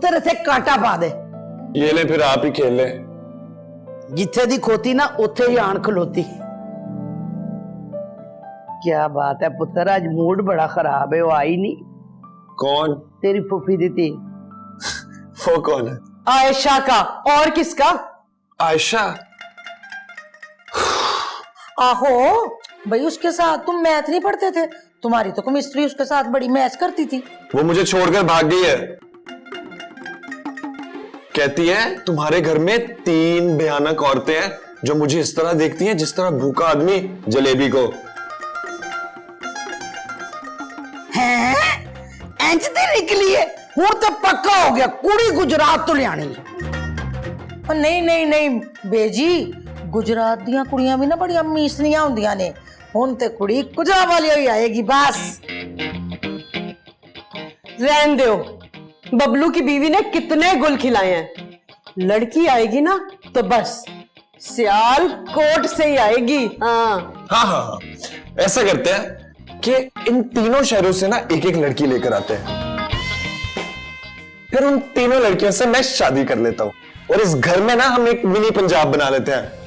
पुत्र इथे कांटा पा दे। ये ले फिर आप ही खेल ले। जिथे दी खोती ना उथे ही आन खलोती। क्या बात है पुत्र, आज मूड बड़ा खराब है, वो आई नहीं। कौन? तेरी फूफी दी थी। वो कौन है? आयशा का। और किसका? आयशा। आहो भाई, उसके साथ तुम मैथ नहीं पढ़ते थे? तुम्हारी तो केमिस्ट्री उसके साथ बड़ी मैच करती थी। वो मुझे छोड़कर भाग गई है। कहती है तुम्हारे घर में 3 भयानक औरतें हैं जो मुझे इस तरह देखती हैं जिस तरह भूखा आदमी जलेबी को। इंज दी निकली है, हुण तो पक्का हो गया कुड़ी गुजरात तो लियानी। नहीं नहीं नहीं बेजी, गुजरात दियां कुड़ियां भी ना बड़ी मीसनियां हुंदियां ने। हुण ते कुड़ी गुजरात वाली ही आएगी बस। रहन दो, बबलू की बीवी ने कितने गुल खिलाए हैं। लड़की आएगी ना तो बस सियाल कोट से ही आएगी। हाँ हाँ हाँ हाँ, ऐसा करते हैं कि इन तीनों शहरों से ना एक एक लड़की लेकर आते हैं, फिर उन तीनों लड़कियों से मैं शादी कर लेता हूँ और इस घर में ना हम एक मिनी पंजाब बना लेते हैं।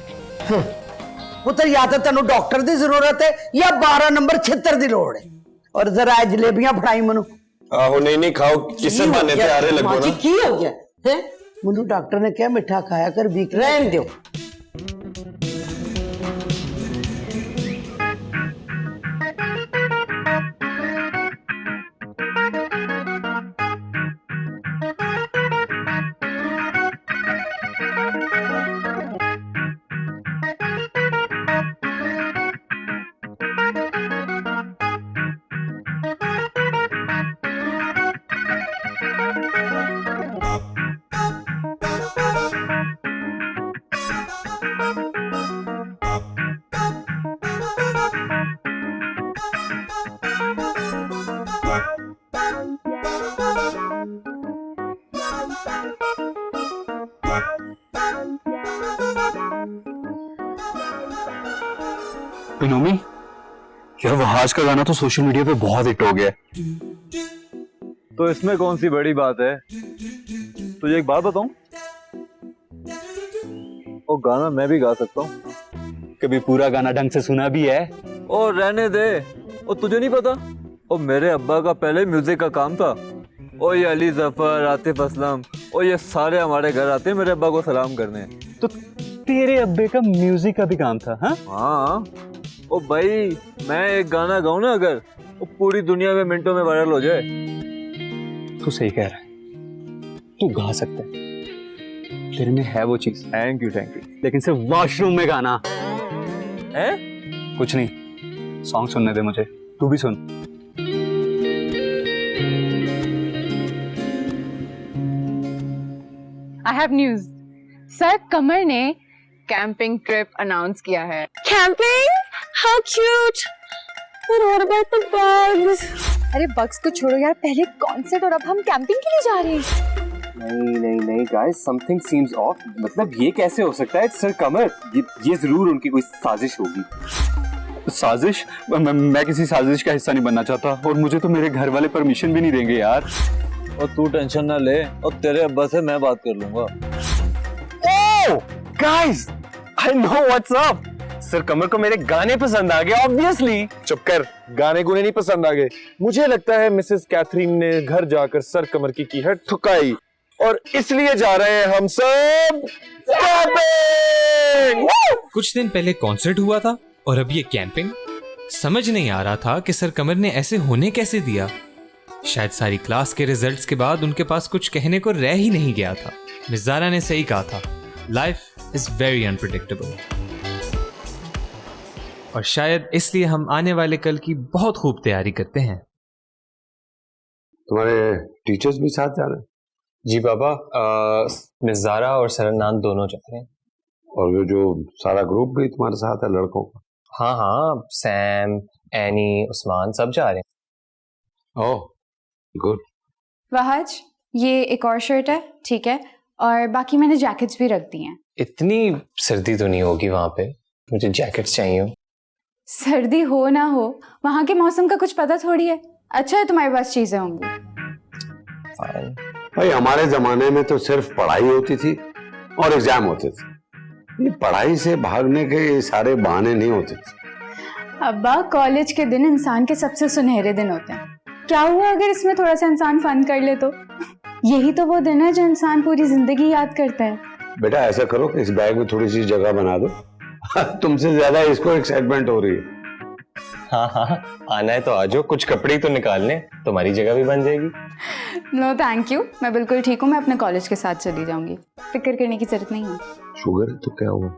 पुत्र, या तो तेन डॉक्टर की जरूरत है या 12 नंबर छित्र की लोड़ है। और जरा जलेबियां फड़ाई मनु। आहो नहीं नहीं खाओ, किसे बहाने पे आ रहे लगो ना। की हो गया है? मनु डॉक्टर ने क्या मिठा खाया कर, वीक रहन दो। नोमी, यार वहाज का गाना तो सोशल मीडिया पे बहुत हिट हो गया है। तो इसमें कौन सी बड़ी बात है? तुझे एक बात बताऊं, वो गाना मैं भी गा सकता हूँ। कभी पूरा गाना ढंग से सुना भी है? और रहने दे, और तुझे नहीं पता, और मेरे अब्बा का पहले म्यूजिक का काम था। और ये अली जफर, आतिफ असलम, और ये सारे हमारे घर आते हैं मेरे अब्बा को सलाम करने। तो तेरे अब्बे का म्यूजिक का भी काम था? हाँ ओ भाई, मैं एक गाना गाऊं ना अगर, वो पूरी दुनिया में मिनटों में वायरल हो जाए। तू सही कह रहा है, तू गा सकता है, तेरे में है वो चीज। थैंक यू लेकिन सिर्फ वॉशरूम में गाना है। कुछ नहीं, सॉन्ग सुनने दे मुझे, तू भी सुन। आई हैव न्यूज, सर कमर ने कैंपिंग ट्रिप अनाउंस किया है। Camping? How cute. But what about the bugs? अरे बग्स को छोड़ो यार, पहले कॉन्सर्ट और अब हम कैंपिंग के लिए जा रहे हैं। नहीं गाइस, समथिंग सीम्स ऑफ। मतलब ये कैसे हो सकता है सर कमर? ये जरूर उनकी कोई साजिश होगी। साजिश? मैं किसी साजिश का हिस्सा नहीं बनना चाहता, और मुझे तो मेरे घर वाले परमिशन भी नहीं देंगे यार। और तू टेंशन ना ले, और तेरे अब्बा से मैं बात कर लूंगा। Oh guys, I know what's up. सर कमर को मेरे गाने पसंद आ गए ऑब्वियसली। चुप कर, गाने गुने नहीं पसंद आ गए। मुझे लगता है मिसेस कैथरीन ने घर जाकर सर कमर की है थुकाई, और इसलिए जा रहे हैं हम सब कैंपिंग। कुछ दिन पहले कॉन्सर्ट हुआ था और अब ये कैंपिंग। समझ नहीं आ रहा था कि सर कमर ने ऐसे होने कैसे दिया। शायद सारी क्लास के रिजल्ट्स के बाद उनके पास कुछ कहने को रह ही नहीं गया था। मिस ज़ारा ने सही कहा था, लाइफ इज वेरी अनप्रेडिक्टेबल। और शायद इसलिए हम आने वाले कल की बहुत खूब तैयारी करते हैं। तुम्हारे टीचर्स भी साथ जा रहे हैं? जी बाबा, मिस ज़ारा और सर अदनान दोनों जा रहे हैं। और वो जो सारा ग्रुप भी तुम्हारे साथ है लड़कों का? हाँ हाँ, सैम, एनी, उस्मान सब जा रहे हैं। Oh good. वहाज, ये एक और शर्ट है, ठीक है, और बाकी मैंने जैकेट्स भी रख दी हैं। इतनी सर्दी तो नहीं होगी वहां पे, मुझे जैकेट्स चाहिए। सर्दी हो ना हो, वहां के मौसम का कुछ पता थोड़ी है। अच्छा है तुम्हारे पास चीजें होंगी। फाइन, भाई हमारे जमाने में तो सिर्फ पढ़ाई होती थी और एग्जाम होते थे। ये पढ़ाई से भागने के ये सारे बहाने नहीं होते थे। अब्बा, कॉलेज के दिन इंसान के सबसे सुनहरे दिन होते हैं। क्या हुआ अगर इसमें थोड़ा सा इंसान फन कर ले तो? यही तो वो दिन है जो इंसान पूरी जिंदगी याद करता है। बेटा ऐसा करो कि इस बैग में थोड़ी सी जगह बना दो। तुमसे ज्यादा इसको एक्साइटमेंट हो रही है। हाँ हाँ, आना है तो आ जाओ, कुछ कपड़े तो निकालने, तुम्हारी जगह भी बन जाएगी। नो थैंक यू, मैं बिल्कुल ठीक हूँ। मैं अपने कॉलेज के साथ चली जाऊंगी, फिक्र करने की जरूरत नहीं है। शुगर है तो क्या हुआ,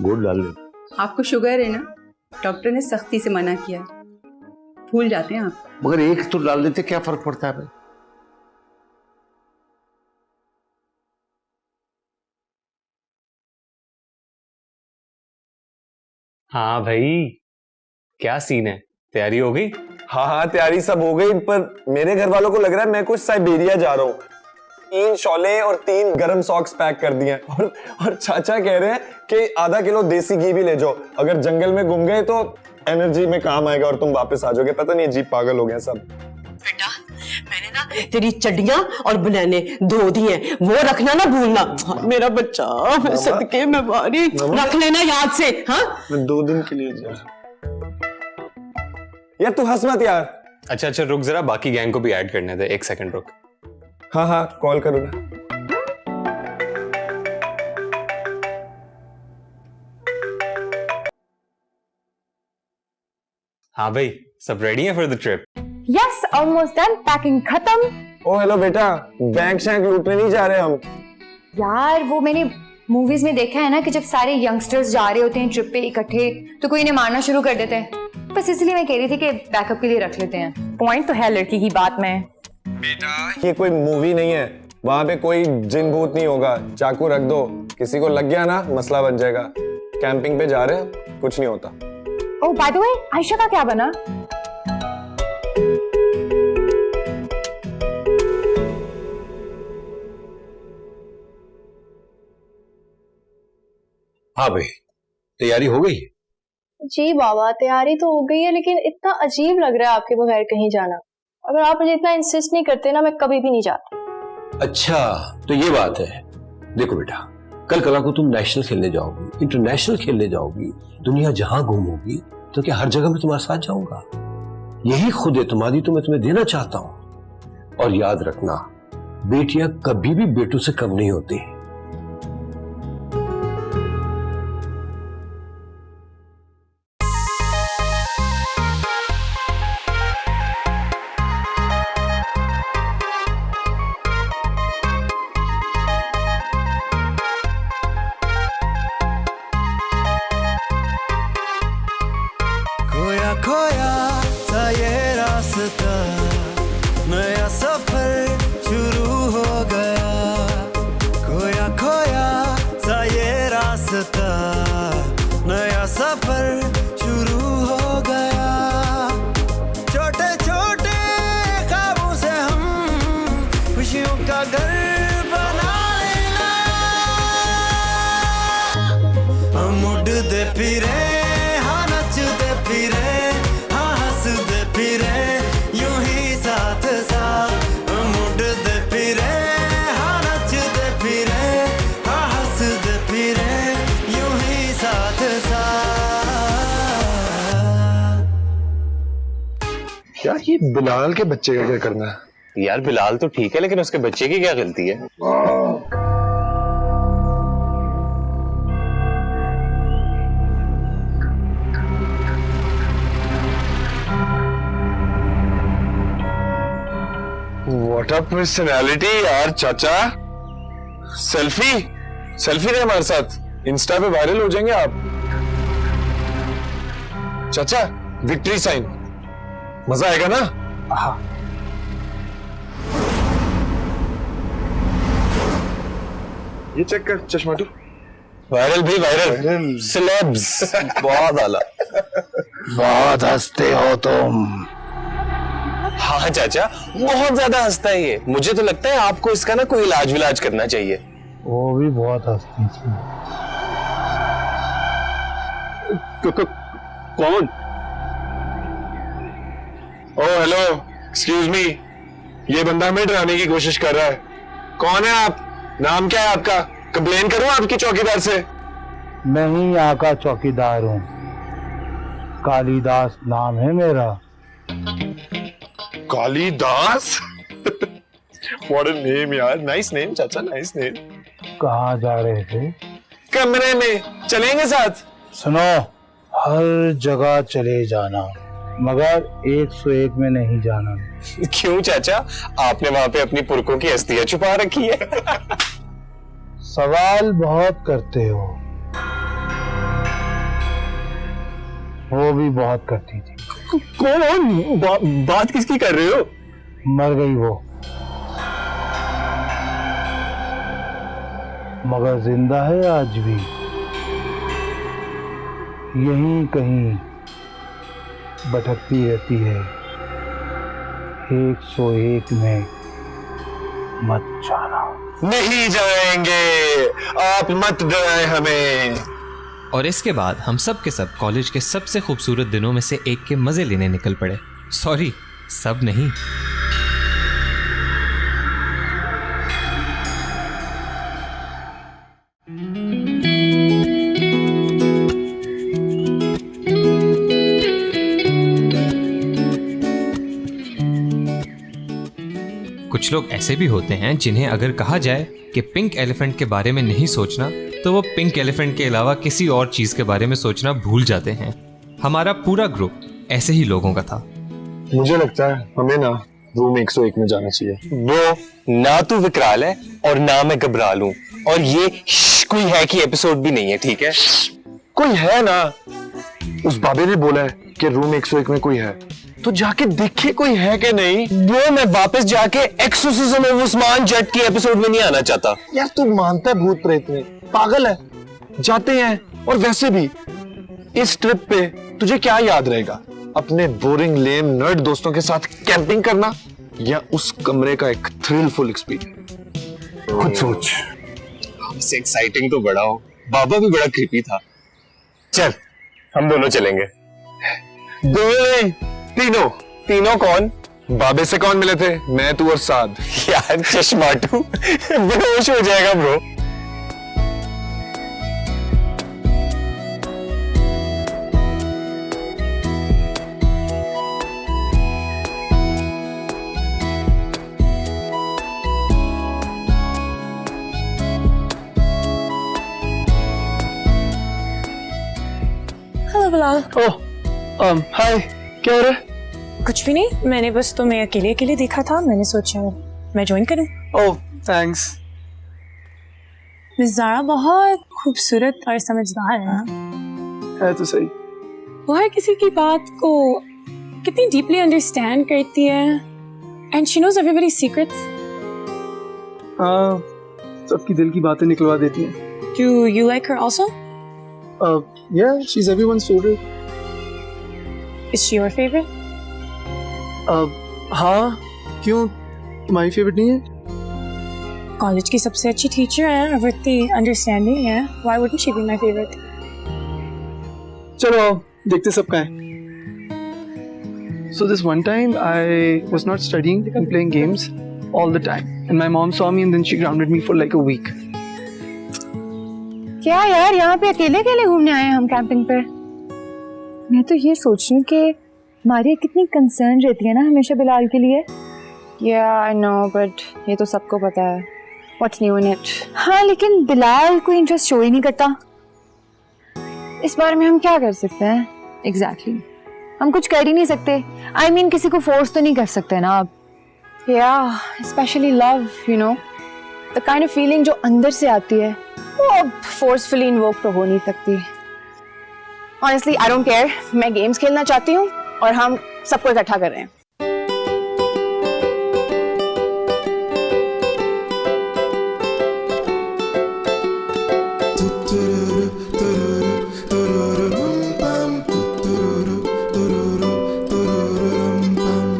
गुड़ डाल दे। आपको शुगर है ना, डॉक्टर ने सख्ती से मना किया, भूल जाते हैं आप। मगर एक तो डाल देते, क्या फर्क पड़ता है भाई। हाँ भाई, क्या सीन है, तैयारी हो गई? हाँ हाँ, तैयारी सब हो गई, पर मेरे घर वालों को लग रहा है मैं कुछ साइबेरिया जा रहा हूँ। 3 शॉले और 3 गरम सॉक्स पैक कर दिए हैं और चाचा कह रहे हैं कि आधा किलो देसी घी भी ले जाओ, अगर जंगल में घूम गए तो एनर्जी में काम आएगा और तुम वापस आ जाओगे। पता नहीं अजीब पागल हो गए सब। बेटा, मैंने ना तेरी चड्डियां और बनैने धो दी हैं, वो रखना ना भूलना। मेरा बच्चा, मैं सदके में बारी, रख लेना याद से। हाँ, मैं 2 दिन के लिए जा। यार तू हंस मत यार। अच्छा अच्छा, रुक जरा, बाकी गैंग को भी ऐड करने दे, 1 सेकंड रुक। हाँ हाँ, कॉल करूंगा। हाँ भाई, सब रेडी हैं for the trip? Yes, almost done, packing खत्म। ओ हेलो बेटा, बैंक शैंक लूटने नहीं जा रहे हम। यार वो मैंने मूवीज में देखा है ना कि जब सारे यंगस्टर्स जा रहे होते हैं ट्रिप पे इकट्ठे तो कोई इन्हें मारना शुरू कर देते हैं। बस इसलिए मैं कह रही थी कि बैकअप के लिए रख लेते हैं। पॉइंट तो है लड़की की बात में। बेटा ये कोई मूवी नहीं है, वहां पे कोई जिन भूत नहीं होगा। चाकू रख दो, किसी को लग गया ना मसला बन जाएगा। कैंपिंग पे जा रहे हैं, कुछ नहीं होता। ओह बाय द वे, आयशा का क्या बना? हाँ भाई, तैयारी हो गई? जी बाबा, तैयारी तो हो गई है, लेकिन इतना अजीब लग रहा है आपके बगैर कहीं जाना। अगर आप मुझे इतना इंसिस्ट नहीं करते ना, मैं कभी भी नहीं जाती। अच्छा तो ये बात है। देखो बेटा, कल कला को तुम नेशनल खेलने जाओगी, इंटरनेशनल खेलने जाओगी, दुनिया जहां घूमोगी, तो क्या हर जगह में तुम्हारे साथ जाऊंगा? यही खुद एतमादी तो मैं तुम्हें देना चाहता हूं। और याद रखना, बेटियां कभी भी बेटों से कम नहीं होती। खोया था ये रास्ता, नया सफर शुरू हो गया। खोया खोया था ये रास्ता, नया सफर शुरू हो गया। छोटे छोटे ख्वाबों से हम खुशियों का घर बना लेना। हम उड़ते फिरे, हाँ नचते फिरे, हाँ हंसते फिरे, यूं ही साथ साथ। हम उड़ते फिरे, हाँ नचते फिरे, हाँ हंसते फिरे, यूं ही साथ साथ। यार ये बिलाल के बच्चे का क्या करना है? यार बिलाल तो ठीक है, लेकिन उसके बच्चे की क्या गलती है? What a personality यार चाचा। सेल्फी दे हमारे साथ, इंस्टा पे वायरल हो जाएंगे आप। चाचा विक्ट्री साइन, मजा आएगा ना? हाँ। ये चेक कर चश्मा तू। वायरल भी वायरल, सेलेब्स बहुत आला। बहुत हंसते हो तुम। हाँ चाचा, बहुत ज्यादा हंसता है ये। मुझे तो लगता है आपको इसका ना कोई इलाज विलाज करना चाहिए। वो भी बहुत हंसती थी। कौन? ओह हेलो, एक्सक्यूज मी, ये बंदा हमें डराने की कोशिश कर रहा है। कौन है आप? नाम क्या है आपका? कंप्लेन करूं आपकी चौकीदार से? मैं ही यहाँ का चौकीदार हूँ, कालिदास नाम है मेरा। कालिदास? What a name यार, नाइस नेम चाचा, नाइस नेम। कहाँ जा रहे थे? कमरे में, चलेंगे साथ? सुनो, हर जगह चले जाना, मगर 101 में नहीं जाना। क्यों चाचा, आपने वहां पे अपनी पुरखों की अस्थियां छुपा रखी है? सवाल बहुत करते हो, वो भी बहुत करती थी। कौन? बात किसकी कर रहे हो? मर गई वो, मगर जिंदा है आज भी, यहीं कहीं भटकती रहती है। 101 में मत जाना। नहीं जाएंगे, आप मत डराएं हमें। और इसके बाद हम सब के सब कॉलेज के सबसे खूबसूरत दिनों में से एक के मजे लेने निकल पड़े। सॉरी, सब नहीं। कुछ लोग ऐसे भी होते हैं जिन्हें अगर कहा जाए कि पिंक एलिफेंट के बारे में नहीं सोचना, तो वो पिंक एलिफेंट के अलावा किसी और चीज के बारे में सोचना भूल जाते हैं। हमारा पूरा ग्रुप ऐसे ही लोगों का था। मुझे लगता है हमें ना रूम 101 में जाना चाहिए। वो ना तू विकराल है और ना मैं घबरा लूं, और ये कोई है कि एपिसोड भी नहीं है, ठीक है? कोई है ना, उस बाबे ने बोला है कि रूम 101 में कोई है, तो जाके देखे कोई है कि नहीं। वो मैं वापस जाके एक्सोर्सिज्म ऑफ उस्मान जट की एपिसोड में नहीं आना चाहता। यार तू मानता है भूत प्रेत में? पागल है। जाते हैं, और वैसे भी इस ट्रिप पे तुझे क्या याद रहेगा? अपने बोरिंग लेम नर्ड दोस्तों के साथ कैंपिंग करना, या उस कमरे का एक थ्रिलफुल एक्सपीरियंस? खुद सोच। इससे एक्साइटिंग तो बड़ा हो, बाबा भी बड़ा क्रीपी था। चल हम दोनों चलेंगे। दो तीनों। तीनों कौन? बाबे से कौन मिले थे? मैं, तू और साद। यार चश्माटू बेहोश हो जाएगा ब्रो। हेलो बिलाल। ओह हाय, क्या हो रहा है? कुछ भी नहीं, मैंने बस तुम्हें अकेले अकेले देखा था, मैंने सोचा मैं ज्वाइन करूं। ओह थैंक्स। ज़ारा बहुत खूबसूरत और समझदार है तो सही। वो हर किसी की बात को कितनी डीपली अंडरस्टैंड करती है, and she knows everybody's secrets. हाँ, सबकी दिल की बातें निकलवा देती है। Do you like her also? Yeah, she's everyone's favorite. Is she your favorite? हाँ, क्यों तुम्हारी फेवरेट नहीं है? कॉलेज की सबसे अच्छी टीचर है और इतनी अंडरस्टैंडिंग है, why wouldn't she be my favorite? चलो देखते सबका है। So this one time I was not studying and playing games all the time, and my mom saw me and then she grounded me for like a week. क्या यार, यहाँ पे अकेले अकेले घूमने आए हैं हम कैंपिंग पर? मैं तो ये सोच रही हूँ कि मारिया कितनी कंसर्न रहती है ना हमेशा बिलाल के लिए। Yeah, I know, but ये तो सबको पता है। What's new in it? हाँ, लेकिन बिलाल कोई इंटरेस्ट शो ही नहीं करता। इस बारे में हम क्या कर सकते हैं? Exactly. हम कुछ कर ही नहीं सकते। I mean, किसी को फोर्स तो नहीं कर सकते ना आप। Yeah, especially love, you know, the kind of feeling जो अंदर से आती है, वो अब forcefully invoke तो हो नहीं सकती। Honestly, I don't care. मैं गेम्स खेलना चाहती हूँ और हम सबको इकट्ठा कर रहे हैं।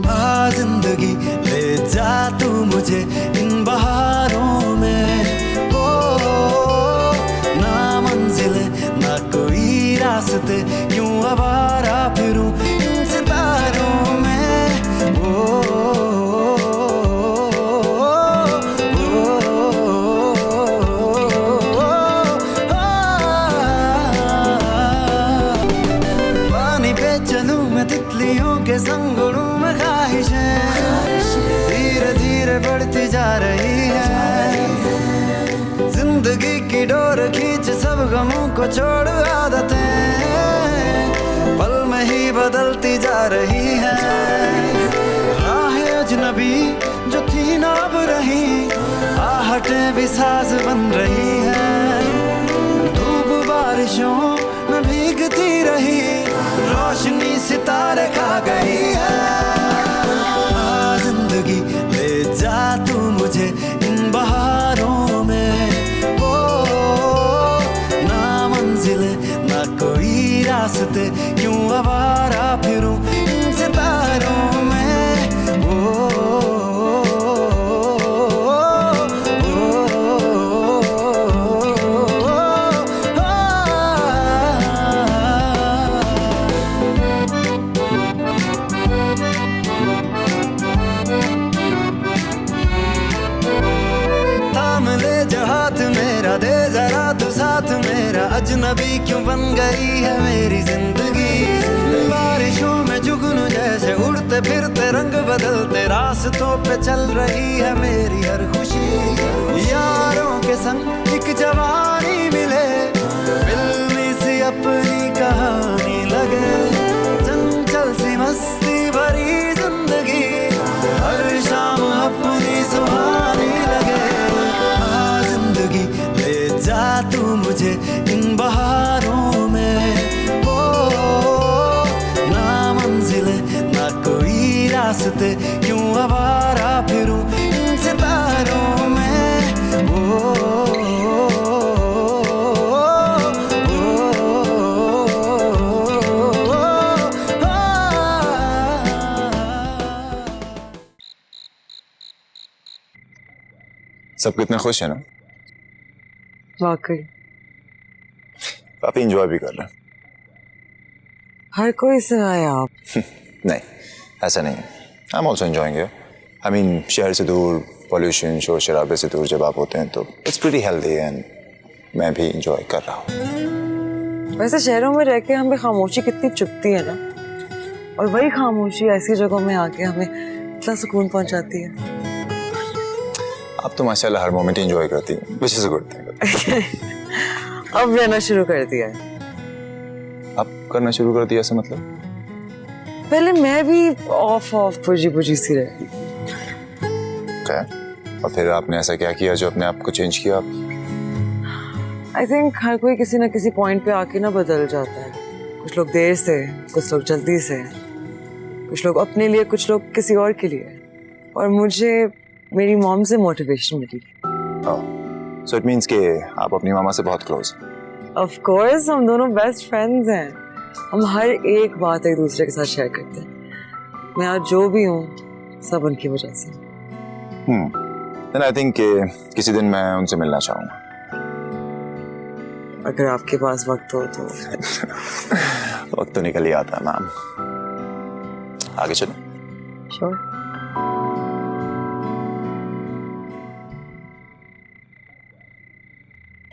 आ जिंदगी ले जा तू मुझे इन बहारों में, ओ ना मंजिल ना कोई रास्ते, यूं आवारा फिरूं इन सितारों में, ओ जिंदगी की डोर खींच सब गमों को छोड़ आदतें पल में ही बदलती जा रही है। राहें अजनबी जो थी ना अब रही, आहटें भी साज बन रही है। धूप बारिशों में भीगती रही, रोशनी सितारे खा गई है। जिंदगी ले जा तू मुझे इन बहारों में, ओ ना मंजिले ना कोई रास्ते, क्यों आवारा फिरूं इन सितारों में। दे जरा तू साथ मेरा, अजनबी क्यों बन गई है मेरी जिंदगी। बारिशों में जुगनू जैसे उड़ते फिरते रंग बदलते, रास्तों पे चल रही है मेरी हर खुशी। यारों के संग एक जवानी मिले, फिल्मी सी अपनी कहानी लगे। चंचल सी मस्ती भरी जिंदगी, हर शाम अपनी सुहानी लगे। जिंदगी ले जा तू मुझे इन बहारों में, ओ ना मंजिले ना कोई रास्ते, क्यों आवारा फिरूं इन सितारों में। सब कितने खुश है ना? वाकई काफी इंजॉय भी कर रहे हैं। हर कोई से आए आप? नहीं, ऐसा नहीं है। I am also enjoying it. I mean शहर से दूर, पॉल्यूशन, शोर शराबे से दूर जब आप होते हैं तो इट्स प्रीटी हेल्दी एंड मैं भी इंजॉय कर रहा हूँ। वैसे शहरों में रह के हमें खामोशी कितनी चुभती है ना, और वही खामोशी ऐसी जगहों में आके हमें इतना सुकून पहुंचाती है। आप तो माशाल्लाह हर मोमेंट एंजॉय करती हैं, which is a good thing। अब रहना शुरू कर दिया है। अब करना शुरू कर दिया ऐसा मतलब? पहले मैं भी ऑफ बुझी बुझी सी रही। क्या? और फिर आपने ऐसा क्या किया जो अपने आप को चेंज किया? आई थिंक हर कोई किसी ना किसी पॉइंट पे आके ना बदल जाता है। कुछ लोग देर से, कुछ लोग जल्दी से, कुछ लोग अपने लिए, कुछ लोग किसी और के लिए। और मुझे मेरी मॉम से मोटिवेशन मिली। So it means कि आप अपनी मामा से बहुत क्लोज? Of course, हम दोनों बेस्ट फ्रेंड्स हैं। हम हर एक बात एक दूसरे के साथ शेयर करते हैं। मैं आज जो भी हूँ सब उनकी वजह से। Then I think कि किसी दिन मैं उनसे मिलना चाहूँगा। अगर आपके पास वक्त हो तो। वक्त तो निकल ही आता है मैम। आगे चलो। Sure.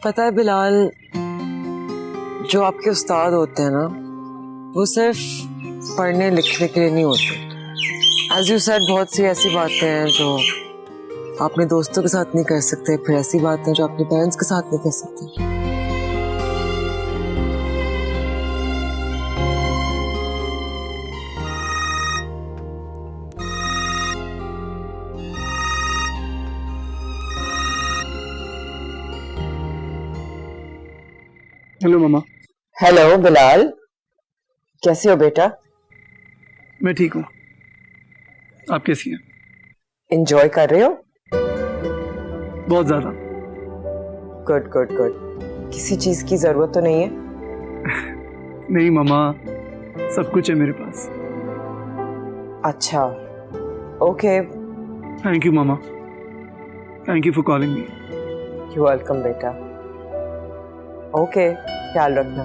पता है बिलाल, जो आपके उस्ताद होते हैं ना, वो सिर्फ पढ़ने लिखने के लिए नहीं होते। एज यू सेड, बहुत सी ऐसी बातें हैं जो आप अपने दोस्तों के साथ नहीं कर सकते, फिर ऐसी बातें जो अपने पेरेंट्स के साथ नहीं कर सकते। हेलो मामा। हेलो बिलाल, कैसे हो बेटा? मैं ठीक हूँ, आप कैसी हैं? एंजॉय कर रहे हो? बहुत ज्यादा। Good good good. किसी चीज की जरूरत तो नहीं है? नहीं मामा, सब कुछ है मेरे पास। अच्छा, okay. Thank you mama, thank you for calling me. You welcome बेटा। ओके, ख्याल रखना।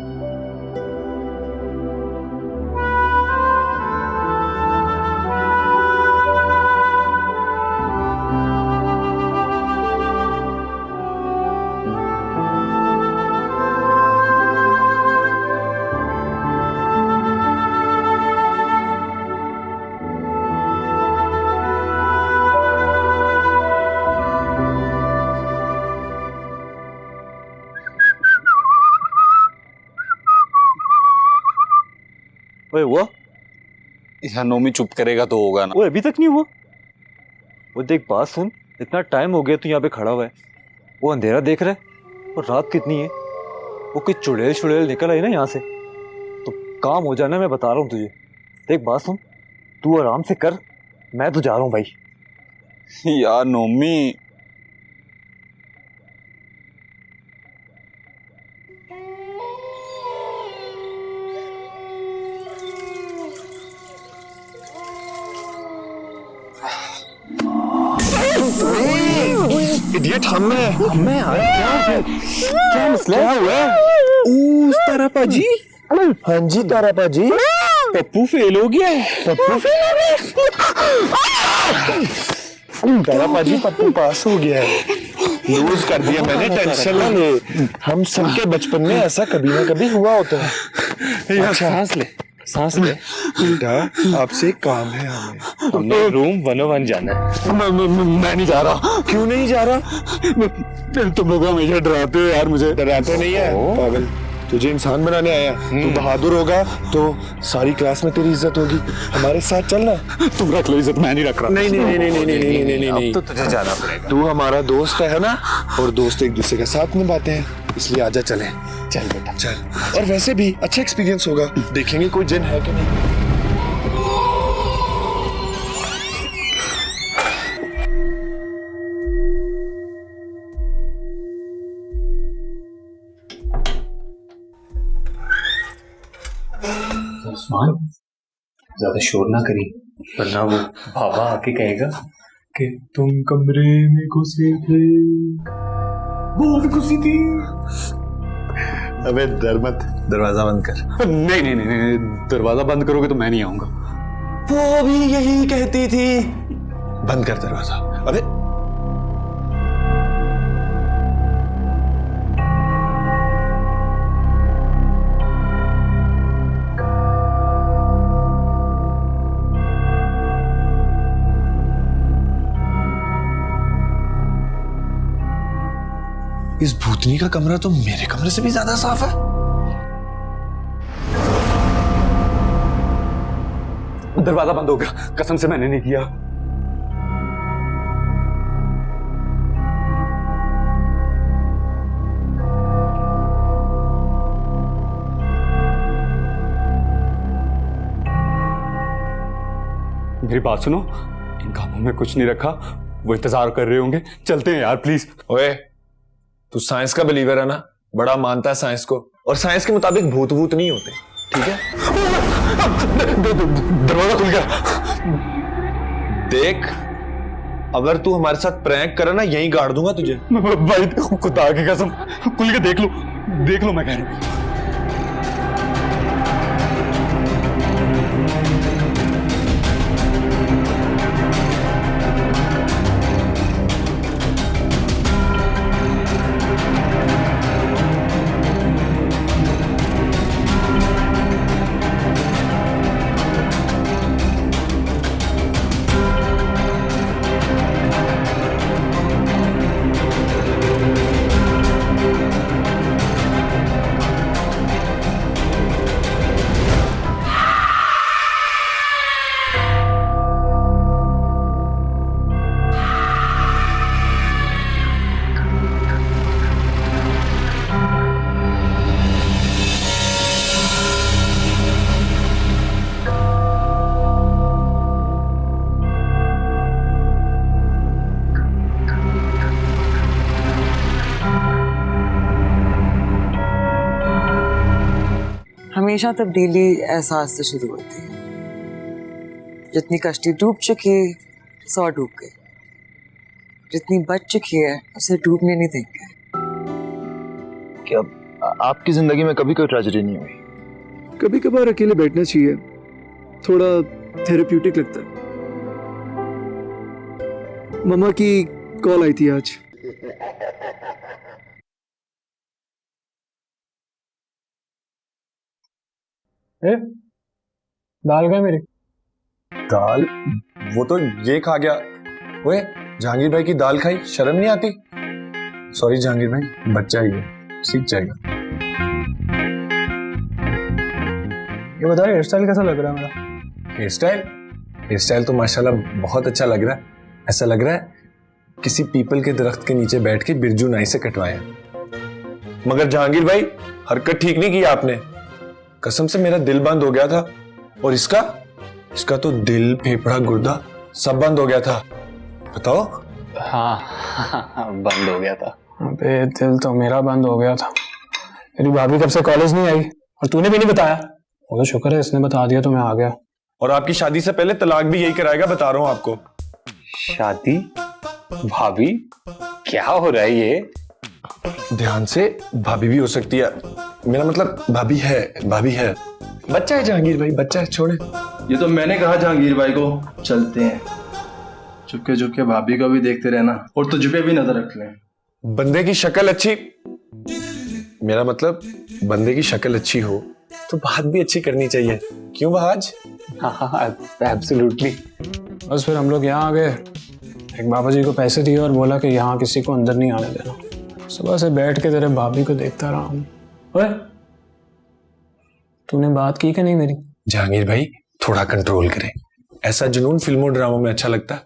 ओए हुआ? यार नोमी चुप करेगा तो होगा ना। वो अभी तक नहीं हुआ? वो देख बात सुन, इतना टाइम हो गया तू यहाँ पे खड़ा हुआ है, वो अंधेरा देख रहा है और रात कितनी है, वो कोई चुड़ैल निकल आई ना यहाँ से तो काम हो जाना, मैं बता रहा हूँ तुझे। देख बात सुन, तू आराम से कर, मैं तो जा रहा हूँ भाई। यार नोमी इडियट, हम यार क्या मसला क्या हुआ? तारा पाजी। हाँ जी तारा पाजी, पप्पू फेल हो गया है। पप्पू फेल हो गया? तारा पाजी पप्पू पास हो गया है, लूज कर दिया मैंने, टेंशन ना ले। हम सबके बचपन में ऐसा कभी ना कभी हुआ होता है। अच्छा सांस ले बेटा, आपसे एक काम है हमें रूम 101 जाना है। मैं नहीं जा रहा। क्यों नहीं जा रहा? तुम लोग हमेशा डराते हो यार मुझे। डराते नहीं है पागल, तुझे इंसान बनाने आया। तू बहादुर होगा तो सारी क्लास में तेरी इज्जत होगी। हमारे साथ चलना। तुम रख लो इज्जत, मैं नहीं रख रहा। नहीं, अब तो तुझे जाना पड़ेगा। तू हमारा दोस्त है ना, और दोस्त एक दूसरे का साथ निभाते हैं, इसलिए आजा चले। चल बेटा चल। और वैसे भी अच्छा एक्सपीरियंस होगा, देखेंगे कोई जिन है कि नहीं। उस्मान ज्यादा शोर ना करी, वरना वो बाबा आके कहेगा कि तुम कमरे में घुसे थे, वो भी घुसी थी। अबे डर मत, दरवाजा बंद कर। नहीं, दरवाजा बंद करोगे तो मैं नहीं आऊंगा। वो भी यही कहती थी। बंद कर दरवाजा। अबे इस भूतनी का कमरा तो मेरे कमरे से भी ज्यादा साफ है। दरवाजा बंद हो गया, कसम से मैंने नहीं किया। मेरी बात सुनो, इन कामों में कुछ नहीं रखा, वो इंतजार कर रहे होंगे। चलते हैं यार प्लीज। ओए तू साइंस का बिलीवर है ना, बड़ा मानता है साइंस को, और साइंस के मुताबिक भूत भूत नहीं होते, ठीक है? दरवाजा खुल गया। देख, अगर तू हमारे साथ प्रैंक करे ना, यहीं गाड़ दूंगा तुझे। भाई खुदा की कसम, खुल के देख लो मैं कह रहा हूं। हमेशा तब्दीली एहसास से शुरू होती है। जितनी कश्ती डूब चुकी 100 डूब गई, जितनी बच चुकी है उसे डूबने नहीं देंगे। क्या आपकी जिंदगी में कभी कोई ट्रेजेडी नहीं हुई? कभी कभार अकेले बैठना चाहिए, थोड़ा थेरेप्यूटिक लगता है। मम्मा की कॉल आई थी आज। दाल गए मेरी। दाल? वो तो ये खा गया। ओए जहांगीर भाई की दाल खाई, शर्म नहीं आती? सॉरी जहांगीर भाई, बच्चा ही है, सीख जाएगा। ये बताओ हेयर स्टाइल कैसा लग रहा है मेरा? हेयर स्टाइल तो माशाल्लाह बहुत अच्छा लग रहा है। ऐसा लग रहा है किसी पीपल के दरख्त के नीचे बैठ के बिरजू नाई से कटवाया। मगर जहांगीर भाई, हरकत ठीक नहीं की आपने। कसम से मेरा दिल बंद हो गया था, और इसका तो दिल, फेफड़ा, गुर्दा सब बंद हो गया था। बताओ। हाँ, बंद हो गया था। अबे दिल तो मेरा बंद हो गया था। मेरी भाभी कब से कॉलेज नहीं आई और तूने भी नहीं बताया। वो तो शुक्र है इसने बता दिया तो मैं आ गया। और आपकी शादी से पहले तलाक भी यही कराएगा, बता रहा हूं आपको। शादी? भाभी? क्या हो रहा है ये? ध्यान से, भाभी भी हो सकती है। मेरा मतलब भाभी है। बच्चा है जहांगीर भाई, बच्चा है, छोड़े। ये तो मैंने कहा जहांगीर भाई को चलते हैं। चुपके चुपके भाभी को भी देखते रहना और तुझ पे भी नजर रख लें। बंदे की शक्ल अच्छी, मेरा मतलब बंदे की शक्ल अच्छी हो तो बात भी अच्छी करनी चाहिए। क्यों बहाज? हाँ, एब्सोल्युटली। बस फिर हम लोग यहाँ आ गए। एक बाबा जी को पैसे दिए और बोला कि यहाँ किसी को अंदर नहीं आने देना। सुबह से बैठ के तेरे भाभी को देखता रहा हूँ। ओए, तूने बात की कि नहीं मेरी? जहांगीर भाई थोड़ा कंट्रोल करें। ऐसा जुनून फिल्मों ड्रामों में अच्छा लगता है।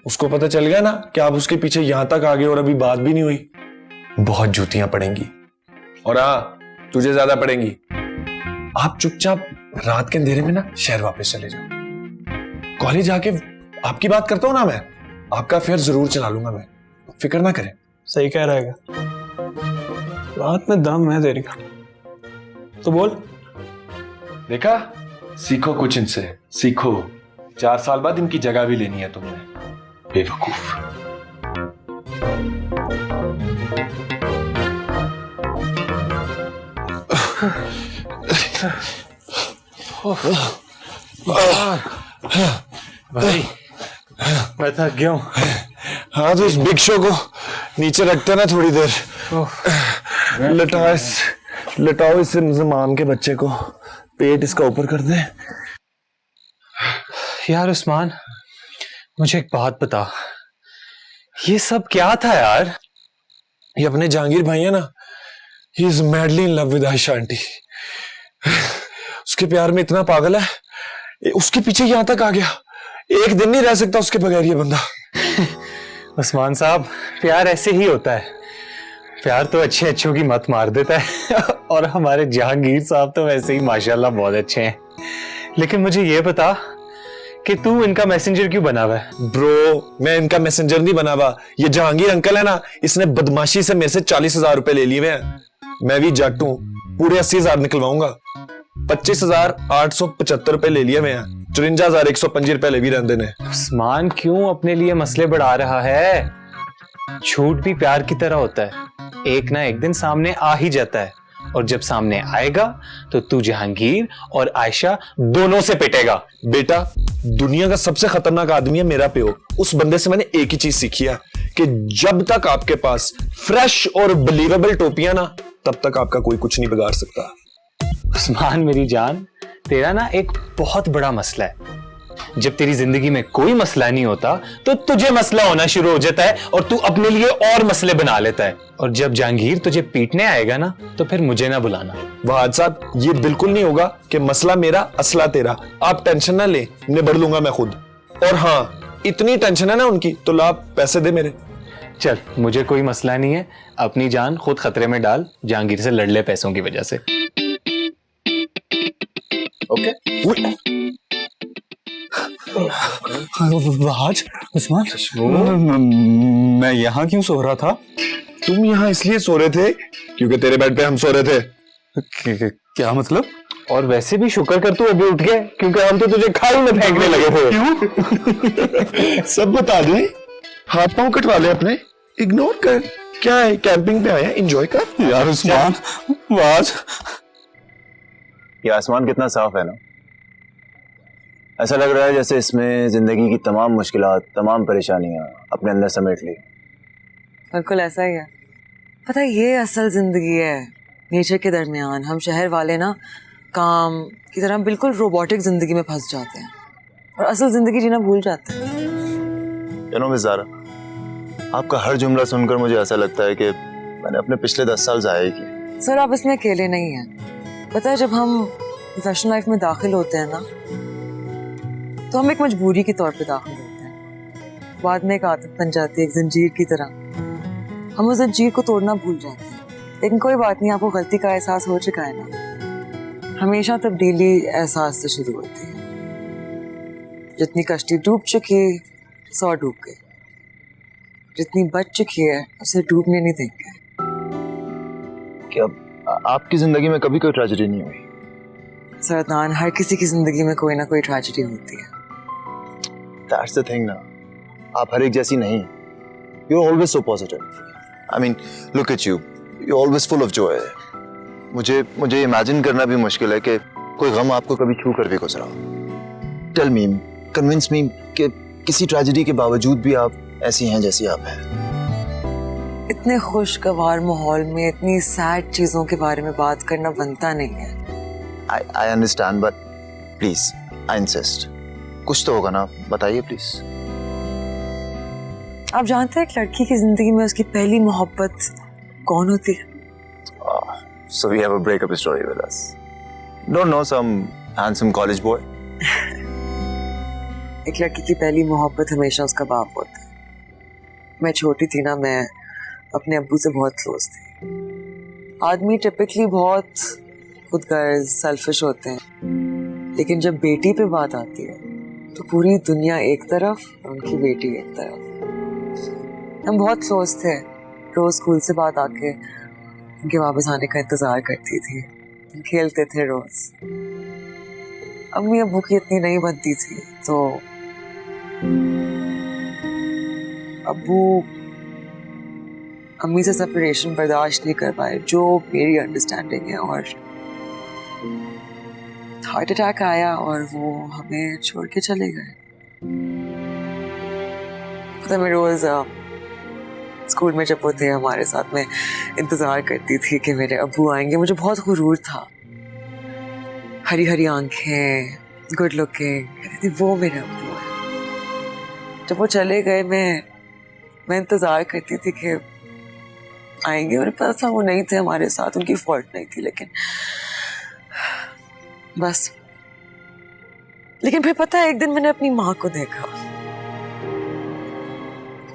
उसको पता चल गया ना कि आप उसके पीछे यहां तक आ गए और अभी बात भी नहीं हुई, बहुत जूतियां पड़ेंगी। और हाँ, तुझे ज्यादा पड़ेंगी। आप चुपचाप रात के अंधेरे में ना शहर वापस चले जाओ। कॉलेज आके आपकी बात करता हूं ना मैं, आपका फेयर जरूर चला लूंगा मैं, फिक्र ना करें। सही कह रहेगा, बात में दम है तेरी का। तो बोल। देखा, सीखो कुछ इनसे, सीखो। 4 साल बाद इनकी जगह भी लेनी है तुमने, बेवकूफ। भाई मैं थक गया हूँ। हाँ तो इस बिग शो को नीचे रखते ना थोड़ी देर। लटाओ इस ज़मान के बच्चे को, पेट इसका ऊपर कर दे। यार उस्मान, मुझे एक बात बता, ये सब क्या था यार? ये अपने जहांगीर भाई है ना, he is madly in love with Ayesha aunty. उसके प्यार में इतना पागल है, उसके पीछे यहां तक आ गया। एक दिन नहीं रह सकता उसके बगैर ये बंदा। उस्मान साहब, प्यार ऐसे ही होता है। प्यार तो अच्छे अच्छों की मत मार देता है। और हमारे जहांगीर साहब तो वैसे ही माशाल्लाह बहुत अच्छे हैं। लेकिन मुझे ये बता कि तू इनका मैसेंजर क्यों बना हुआ है? ब्रो, मैं इनका मैसेंजर नहीं बना हुआ। ये जहांगीर अंकल है ना, इसने बदमाशी से मेरे से 40,000 रुपए ले लिए हुए हैं। मैं भी जट हूं, पूरे 80,000 निकलवाऊंगा। 25,875 रुपए ले लिए मैं, 54,105 रुपए ले भी रहते ने। उस्मान, क्यों अपने लिए मसले बढ़ा रहा है? झूठ भी प्यार की तरह होता है, एक ना एक दिन सामने आ ही जाता है। और जब सामने आएगा तो तू जहांगीर और आयशा दोनों से पिटेगा। बेटा, दुनिया का सबसे खतरनाक आदमी है मेरा प्यो। उस बंदे से मैंने एक ही चीज सीखी है कि जब तक आपके पास फ्रेश और बिलीवेबल टोपियां ना, तब तक आपका कोई कुछ नहीं बिगाड़ सकता। उस्मान मेरी जान, तेरा ना एक बहुत बड़ा मसला है। जब तेरी जिंदगी में कोई मसला नहीं होता तो तुझे मसला होना शुरू हो जाता है और तू अपने लिए और मसले बना लेता है। और जब जहांगीर तुझे पीटने आएगा ना, तो फिर मुझे ना बुलाना। वहाद साहब, ये बिल्कुल नहीं होगा कि मसला मेरा असला तेरा। आप टेंशन ना ले, निबड़ लूंगा मैं खुद। और हाँ, इतनी टेंशन है ना उनकी, तो ला पैसे दे मेरे। चल, मुझे कोई मसला नहीं है, अपनी जान खुद खतरे में डाल, जहांगीर से लड़ ले पैसों की वजह से। ओके। आज उस्मान, मैं यहाँ क्यों सो रहा था? तुम यहाँ इसलिए सो रहे थे क्योंकि तेरे बेड पे हम सो रहे थे। क्या मतलब? और वैसे भी शुक्र कर तू अभी उठ गया, क्योंकि हम तो तुझे खाई में फेंकने लगे थे। क्यों? सब बता दे। हाथ पांव कटवा ले अपने, इग्नोर कर। क्या है, कैंपिंग पे आया, एंजॉय कर। यार उस्मान, आज ये आसमान कितना साफ है ना, ऐसा लग रहा है जैसे इसमें जिंदगी की तमाम मुश्किलात, तमाम परेशानियां अपने अंदर समेट ली। बिल्कुल ऐसा ही है। पता है, ये असल जिंदगी है नेचर के दरमियान। हम शहर वाले ना काम की तरह बिल्कुल रोबोटिक जिंदगी में फंस जाते हैं और असल जिंदगी जीना भूल जाते हैं। मिस ज़ारा, आपका हर जुमला सुनकर मुझे ऐसा लगता है कि मैंने अपने पिछले 10 साल ज़ाया किए। सर, आप इसमें अकेले नहीं हैं। पता है, जब हम प्रोफेशनल लाइफ में दाखिल होते हैं ना, तो हम एक मजबूरी के तौर पे दाखिल होते हैं, बाद में एक आदत बन जाती है, एक जंजीर की तरह। हम उस जंजीर को तोड़ना भूल जाते हैं, लेकिन कोई बात नहीं, आपको गलती का एहसास हो चुका है ना। हमेशा तब्दीली एहसास से शुरू होती है। जितनी कश्ती डूब चुकी 100 डूब गई, जितनी बच चुकी है उसे डूबने नहीं देंगे। क्या आपकी जिंदगी में कभी कोई ट्रेजेडी नहीं हुई? सरदान, हर किसी की जिंदगी में कोई ना कोई ट्रेजेडी होती है। That's the thing ना, आप हर एक जैसी नहीं। You're always so positive. I mean, look at you. You're always full of joy. मुझे इमेजिन करना भी मुश्किल है कि कोई गम आपको कभी छू कर भी गुजरा। Tell me, convince me कि किसी ट्रेजेडी के बावजूद भी आप ऐसी हैं जैसी आप हैं। इतने खुशगवार माहौल में इतनी सैड चीजों के बारे में बात करना बनता नहीं है। I understand, but please, I insist. कुछ तो होगा ना, बताइए प्लीज। आप जानते हैं एक लड़की की जिंदगी में उसकी पहली मोहब्बत कौन होती है? So we have a breakup story with us. Don't know, some handsome college boy. एक लड़की की पहली मोहब्बत हमेशा उसका बाप होता है। मैं छोटी थी ना, मैं अपने अब्बू से बहुत क्लोज थी। आदमी टिपिकली बहुत खुदगर्ज, सेल्फिश होते हैं, लेकिन जब बेटी पे बात आती है तो पूरी दुनिया एक तरफ और उनकी बेटी एक तरफ। हम बहुत क्लोज थे, रोज स्कूल से बाद आके उनके वापस आने का इंतजार करती थी, खेलते थे रोज। अम्मी अब्बू की इतनी नहीं बनती थी, तो अब्बू अम्मी से सेपरेशन बर्दाश्त नहीं कर पाए, जो मेरी अंडरस्टैंडिंग है, और हार्ट अटैक आया और वो हमें छोड़ के चले गए। तो मैं रोज स्कूल में जब वो थे हमारे साथ में इंतजार करती थी कि मेरे अब्बू आएंगे। मुझे बहुत गुरूर था, हरी हरी आंखें, गुड लुकिंग, कहती थी वो मेरे अब्बू है। जब वो चले गए मैं इंतजार करती थी कि आएंगे, और पता था वो नहीं थे हमारे साथ, उनकी फॉल्ट नहीं थी, लेकिन बस। लेकिन फिर पता है, एक दिन मैंने अपनी माँ को देखा,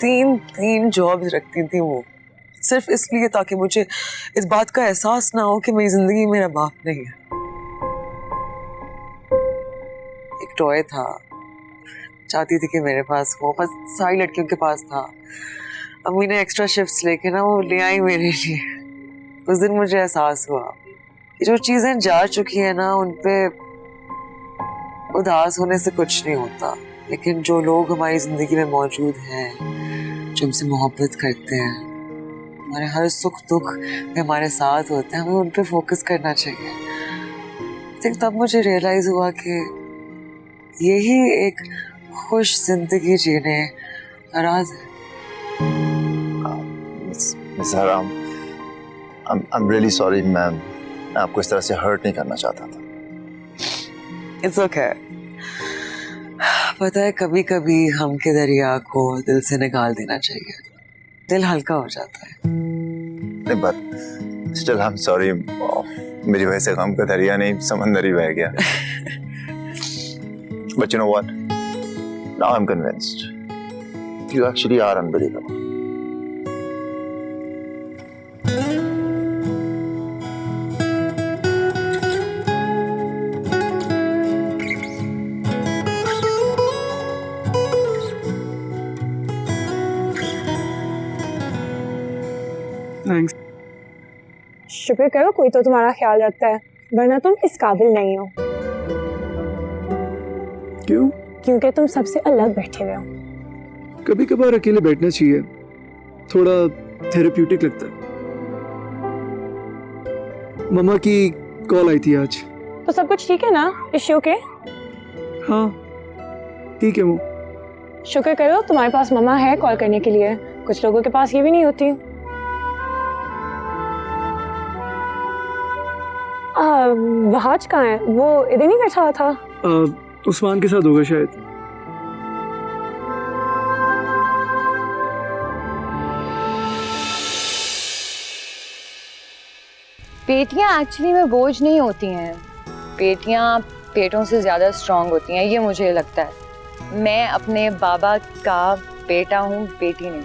तीन जॉब्स रखती थी वो, सिर्फ इसलिए ताकि मुझे इस बात का एहसास ना हो कि मेरी जिंदगी में मेरा बाप नहीं है। एक टॉय था, चाहती थी कि मेरे पास हो, बस सारी लड़कियों के पास था। अम्मी ने एक्स्ट्रा शिफ्ट्स लेके ना वो ले आई मेरे लिए। उस दिन मुझे एहसास हुआ कि जो चीजें जा चुकी है ना, उन पे उदास होने से कुछ नहीं होता, लेकिन जो लोग हमारी जिंदगी में मौजूद हैं, जो हमसे मोहब्बत करते हैं, हमारे हर सुख दुख में हमारे साथ होते हैं, हमें उन पे फोकस करना चाहिए। तब मुझे रियलाइज हुआ कि यही एक खुश जिंदगी जीने का राज है। Miss Haram, I'm really sorry, ma'am. मैं आपको इस तरह से हर्ट नहीं करना चाहता था। It's okay. पता है, कभी कभी हम के दरिया को दिल से निकाल देना चाहिए, दिल हल्का हो जाता है। नहीं, but still I'm sorry, मेरी वजह से गम का दरिया नहीं समंदर ही बह गया। But you know what? Now I'm convinced. You actually are unbelievable. Thanks. शुक्र करो कोई तो तुम्हारा ख्याल रखता है, वरना तुम इस काबिल नहीं हो। क्यों? क्योंकि तुम सबसे अलग बैठे हुए हो। कभी कभार अकेले बैठना चाहिए, थोड़ा थेरेप्यूटिक लगता है। मम्मा की कॉल आई थी आज। तो सब कुछ ठीक है ना? Issue okay? हाँ ठीक है। वो शुक्र करो तुम्हारे पास मम्मा है कॉल करने के लिए, कुछ लोगों के पास ये भी नहीं होती। वहाज कहाँ है? वो इधर नहीं बैठा हुआ था? उस्मान के साथ होगा शायद। बेटियां एक्चुअली में बोझ नहीं होती हैं, बेटियां बेटों से ज्यादा स्ट्रांग होती हैं, ये मुझे लगता है। मैं अपने बाबा का बेटा हूँ, बेटी नहीं।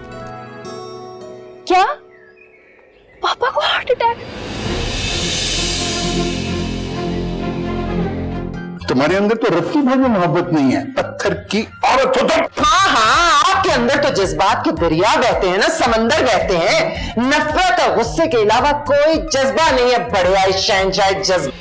क्या पापा को हार्ट अटैक? तुम्हारे अंदर तो रत्ती भर में मोहब्बत नहीं है, पत्थर की औरत हो तुम। हाँ, आपके अंदर तो जज्बात के दरिया बहते हैं ना, समंदर बहते हैं। नफरत और गुस्से के अलावा कोई जज्बा नहीं है। बढ़िया शहंशाह जज्बा।